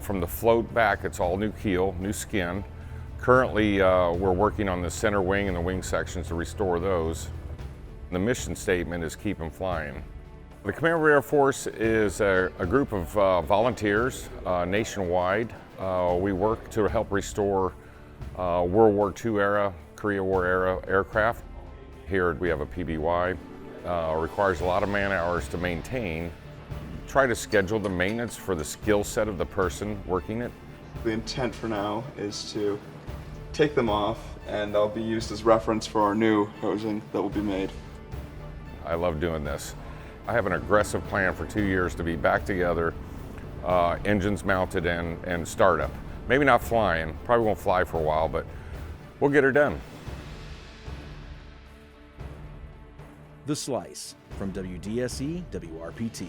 From the float back, it's all new keel, new skin. Currently, we're working on the center wing and the wing sections to restore those. The mission statement is keep them flying. The Commemorative Air Force is a group of volunteers nationwide. We work to help restore World War II era, Korea War era aircraft. Here we have a PBY. Requires a lot of man hours to maintain. Try to schedule the maintenance for the skill set of the person working it. The intent for now is to take them off, and they'll be used as reference for our new hosing that will be made. I love doing this. I have an aggressive plan for 2 years to be back together, engines mounted and startup. Maybe not flying, probably won't fly for a while, but we'll get her done. The Slice from WDSE WRPT.